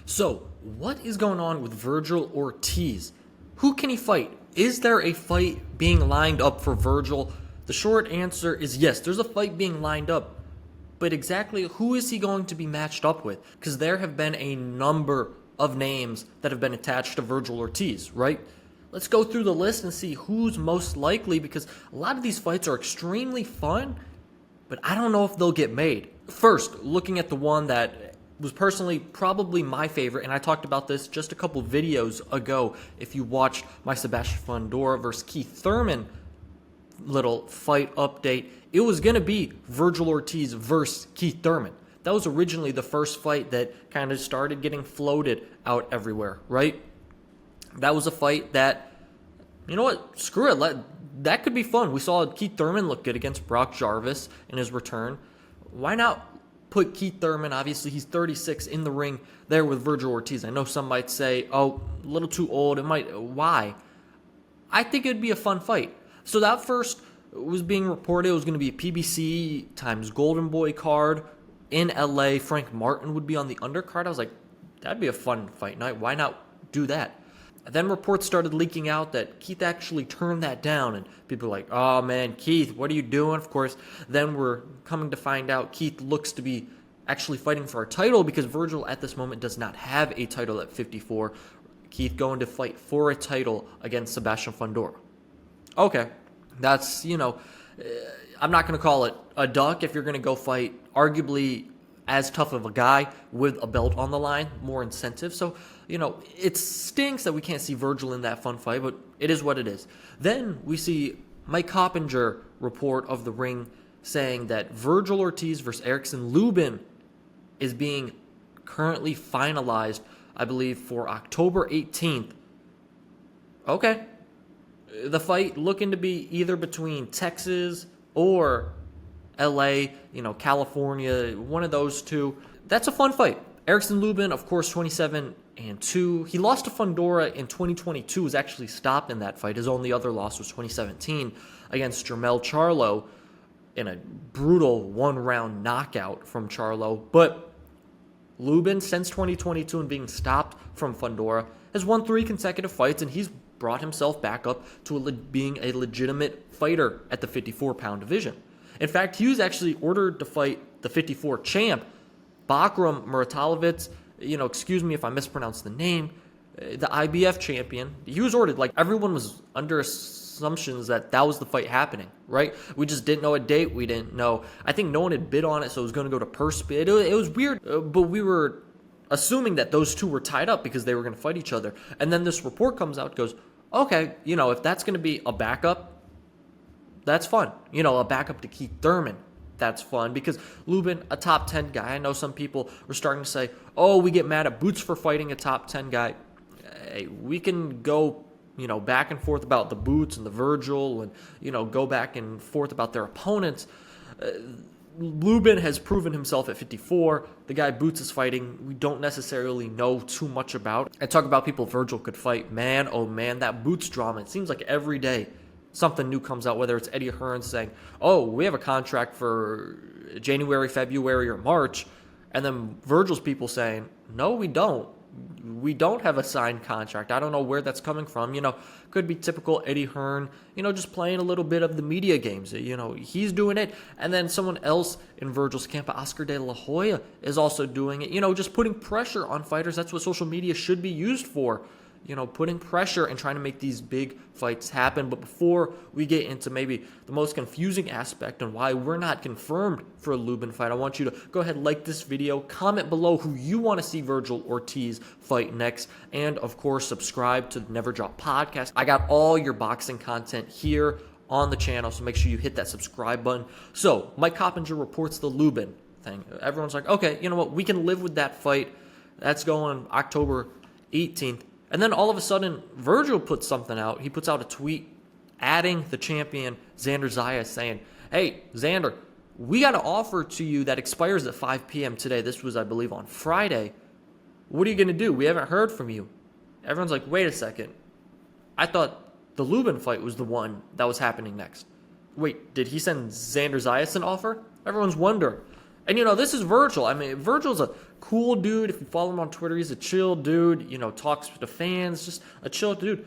So, what is going on with Vergil Ortiz? Who can he fight? Is there a fight being lined up for Vergil? The short answer is yes, there's a fight being lined up. But exactly who is he going to be matched up with? Because there have been a number of names that have been attached to Vergil Ortiz, right? Let's go through the list and see who's most likely, because a lot of these fights are extremely fun, but I don't know if they'll get made. First, looking at the one that was personally probably my favorite, and I talked about this just a couple videos ago. If you watched my Sebastian Fundora versus Keith Thurman little fight update, it was going to be Vergil Ortiz versus Keith Thurman. That was originally the first fight that kind of started getting floated out everywhere, right? That was a fight that, you know what, screw it, that could be fun. We saw Keith Thurman look good against Brock Jarvis in his return. Why not put Keith Thurman, obviously he's 36, in the ring there with Vergil Ortiz? I know some might say, oh, a little too old. Why? I think it'd be a fun fight. So that first was being reported it was going to be a PBC times goldenboy card in LA. Frank Martin would be on the undercard. I was like, that'd be a fun fight night. Why not do that? Then reports started leaking out that Keith actually turned that down, and people were like, oh man, Keith, what are you doing? Of course, then we're coming to find out Keith looks to be actually fighting for a title, because Vergil at this moment does not have a title at 54. Keith going to fight for a title against Sebastian Fundora. Okay, that's, I'm not going to call it a duck if you're going to go fight arguably as tough of a guy with a belt on the line, more incentive. So, it stinks that we can't see Vergil in that fun fight, but it is what it is. Then we see Mike Coppinger report of the ring saying that Vergil Ortiz versus Erickson Lubin is being currently finalized, I believe, for October 18th. Okay. The fight looking to be either between Texas or LA, California, one of those two. That's a fun fight. Erickson Lubin, of course, 27-2. He lost to Fundora in 2022, was actually stopped in that fight. His only other loss was 2017 against Jermell Charlo in a brutal one-round knockout from Charlo. But Lubin, since 2022 and being stopped from Fundora, has won 3 consecutive fights, and he's brought himself back up to being a legitimate fighter at the 54-pound division. In fact, he was actually ordered to fight the 54 champ, Bakram Muratalovich, excuse me if I mispronounce the name, the IBF champion. He was ordered. Like, everyone was under assumptions that was the fight happening, right? We just didn't know a date. We didn't know. I think no one had bid on it, so it was going to go to purse bid. It was weird, but we were assuming that those two were tied up because they were going to fight each other. And then this report comes out, goes, okay, if that's going to be a backup, that's fun. A backup to Keith Thurman, that's fun, because Lubin, a top 10 guy. I know some people were starting to say, oh, we get mad at Boots for fighting a top 10 guy. Hey, we can go, back and forth about the Boots and the Vergil and, go back and forth about their opponents. Lubin has proven himself at 54. The guy Boots is fighting, we don't necessarily know too much about. I talk about people Vergil could fight. Man, oh man, that Boots drama, it seems like every day something new comes out, whether it's Eddie Hearn saying, oh, we have a contract for January, February, or March, and then Vergil's people saying, no, we don't. We don't have a signed contract. I don't know where that's coming from. Could be typical Eddie Hearn, just playing a little bit of the media games. He's doing it. And then someone else in Vergil's camp, Oscar De La Hoya, is also doing it. Just putting pressure on fighters. That's what social media should be used for. Putting pressure and trying to make these big fights happen. But before we get into maybe the most confusing aspect on why we're not confirmed for a Lubin fight, I want you to go ahead and like this video, comment below who you want to see Vergil Ortiz fight next, and of course, subscribe to the Never Drop podcast. I got all your boxing content here on the channel, so make sure you hit that subscribe button. So, Mike Coppinger reports the Lubin thing. Everyone's like, okay, you know what? We can live with that fight. That's going October 18th. And then all of a sudden, Vergil puts something out. He puts out a tweet adding the champion, Xander Zayas, saying, hey, Xander, we got an offer to you that expires at 5 p.m. today. This was, I believe, on Friday. What are you going to do? We haven't heard from you. Everyone's like, wait a second. I thought the Lubin fight was the one that was happening next. Wait, did he send Xander Zayas an offer? Everyone's wondering. And, this is Vergil. I mean, Virgil's a cool dude. If you follow him on Twitter, he's a chill dude, talks to fans, just a chill dude.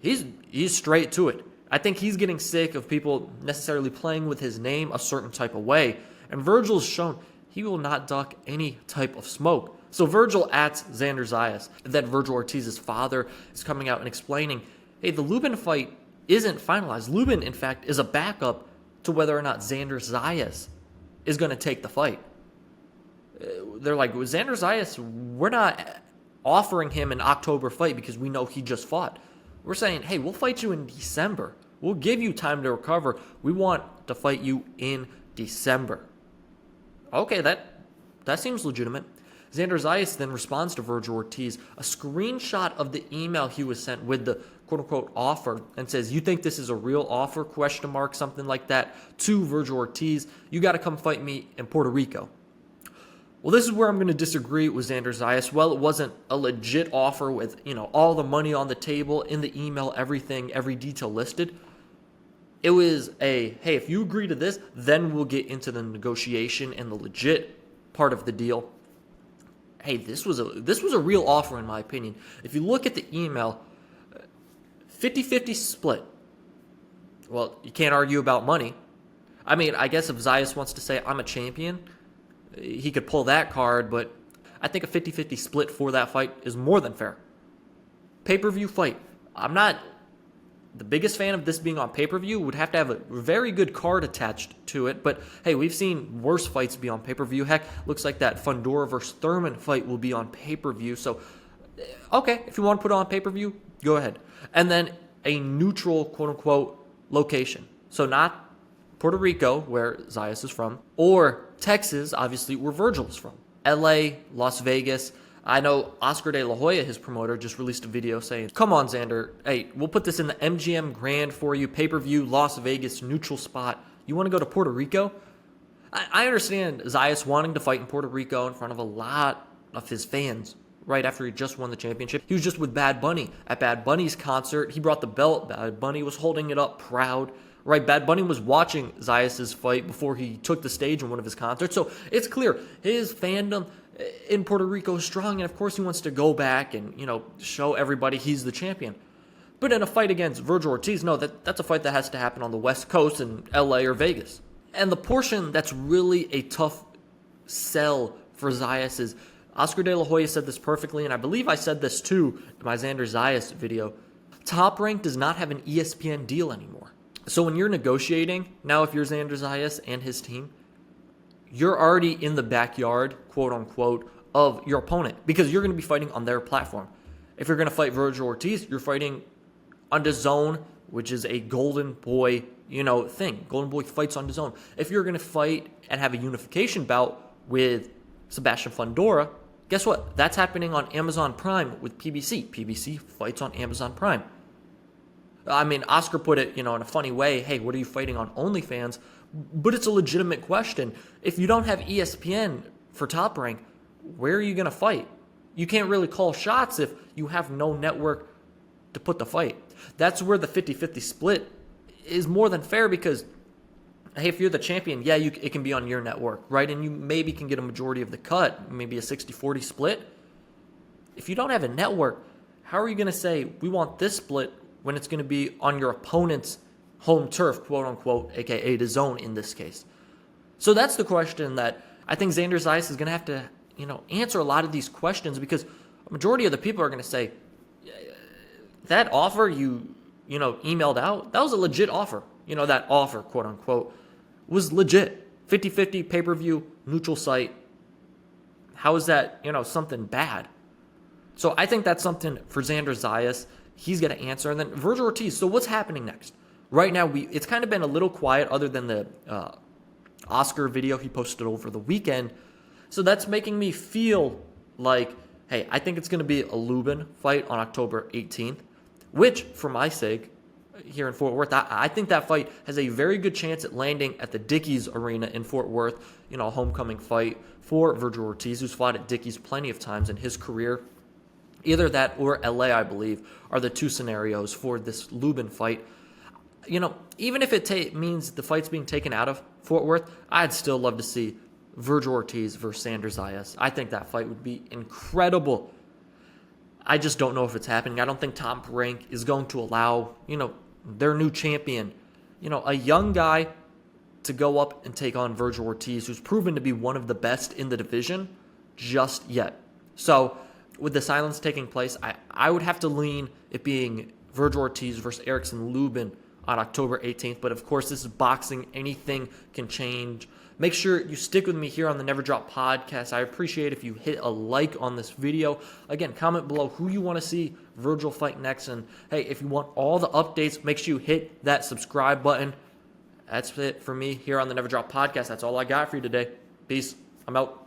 He's straight to it. I think he's getting sick of people necessarily playing with his name a certain type of way. And Vergil's shown he will not duck any type of smoke. So Vergil at Xander Zayas. Then Vergil Ortiz's father is coming out and explaining, hey, the Lubin fight isn't finalized. Lubin, in fact, is a backup to whether or not Xander Zayas is going to take the fight. They're like, Xander Zayas, we're not offering him an October fight because we know he just fought. We're saying, hey, we'll fight you in December. We'll give you time to recover. We want to fight you in December. Okay, that seems legitimate. Xander Zayas then responds to Vergil Ortiz, a screenshot of the email he was sent with the quote-unquote offer, and says, you think this is a real offer, question mark, something like that, to Vergil Ortiz. You got to come fight me in Puerto Rico. Well, this is where I'm going to disagree with Xander Zayas. Well, it wasn't a legit offer with, all the money on the table, in the email, everything, every detail listed. It was hey, if you agree to this, then we'll get into the negotiation and the legit part of the deal. Hey, this was a real offer in my opinion. If you look at the email, 50-50 split. Well, you can't argue about money. I mean, I guess if Zayas wants to say, I'm a champion, he could pull that card, but I think a 50-50 split for that fight is more than fair. Pay-per-view fight. I'm not the biggest fan of this being on pay-per-view. Would have to have a very good card attached to it, but hey, we've seen worse fights be on pay-per-view. Heck, looks like that Fundora versus Thurman fight will be on pay-per-view, so okay, if you want to put it on pay-per-view, go ahead. And then a neutral, quote-unquote, location. So not Puerto Rico, where Zayas is from, or Texas, obviously, where Vergil is from. LA, Las Vegas. I know Oscar De La Hoya, his promoter, just released a video saying, come on, Xander. Hey, we'll put this in the MGM Grand for you, pay-per-view, Las Vegas, neutral spot. You want to go to Puerto Rico? I understand Zayas wanting to fight in Puerto Rico in front of a lot of his fans right after he just won the championship. He was just with Bad Bunny. At Bad Bunny's concert, he brought the belt. Bad Bunny was holding it up proud. Right, Bad Bunny was watching Zayas' fight before he took the stage in one of his concerts. So it's clear his fandom in Puerto Rico is strong, and of course he wants to go back and, show everybody he's the champion. But in a fight against Vergil Ortiz, no, that's a fight that has to happen on the West Coast in LA or Vegas. And the portion that's really a tough sell for Zayas is, Oscar De La Hoya said this perfectly, and I believe I said this too in my Xander Zayas video. Top Rank does not have an ESPN deal anymore. So when you're negotiating, now if you're Xander Zayas and his team, you're already in the backyard, quote unquote, of your opponent because you're going to be fighting on their platform. If you're going to fight Vergil Ortiz, you're fighting on DAZN, which is a golden boy, thing. Golden boy fights on DAZN. If you're going to fight and have a unification bout with Sebastian Fundora, guess what? That's happening on Amazon Prime with PBC. PBC fights on Amazon Prime. I mean, Oscar put it, in a funny way. Hey, what are you fighting on OnlyFans? But it's a legitimate question. If you don't have ESPN for Top Rank, where are you going to fight? You can't really call shots if you have no network to put the fight. That's where the 50-50 split is more than fair because, hey, if you're the champion, yeah, it can be on your network, right? And you maybe can get a majority of the cut, maybe a 60-40 split. If you don't have a network, how are you going to say, we want this split when it's going to be on your opponent's home turf, quote unquote, aka DAZN in this case? So that's the question that I think Xander Zayas is going to have to, answer a lot of these questions because a majority of the people are going to say, that offer you emailed out, that was a legit offer. That offer, quote unquote, was legit. 50-50 pay-per-view, neutral site. How is that, something bad? So I think that's something for Xander Zayas. He's going to answer. And then Vergil Ortiz. So what's happening next? Right now, it's kind of been a little quiet other than the Oscar video he posted over the weekend. So that's making me feel like, hey, I think it's going to be a Lubin fight on October 18th, which, for my sake, here in Fort Worth, I think that fight has a very good chance at landing at the Dickies Arena in Fort Worth, a homecoming fight for Vergil Ortiz, who's fought at Dickies plenty of times in his career. Either that or LA, I believe, are the two scenarios for this Lubin fight. Even if it means the fight's being taken out of Fort Worth, I'd still love to see Vergil Ortiz versus Xander Zayas. I think that fight would be incredible. I just don't know if it's happening. I don't think Top Rank is going to allow, their new champion, a young guy to go up and take on Vergil Ortiz, who's proven to be one of the best in the division just yet. So with the silence taking place, I would have to lean it being Vergil Ortiz versus Erickson Lubin on October 18th. But of course, this is boxing. Anything can change. Make sure you stick with me here on the Never Drop podcast. I appreciate if you hit a like on this video. Again, comment below who you want to see Vergil fight next. And hey, if you want all the updates, make sure you hit that subscribe button. That's it for me here on the Never Drop podcast. That's all I got for you today. Peace. I'm out.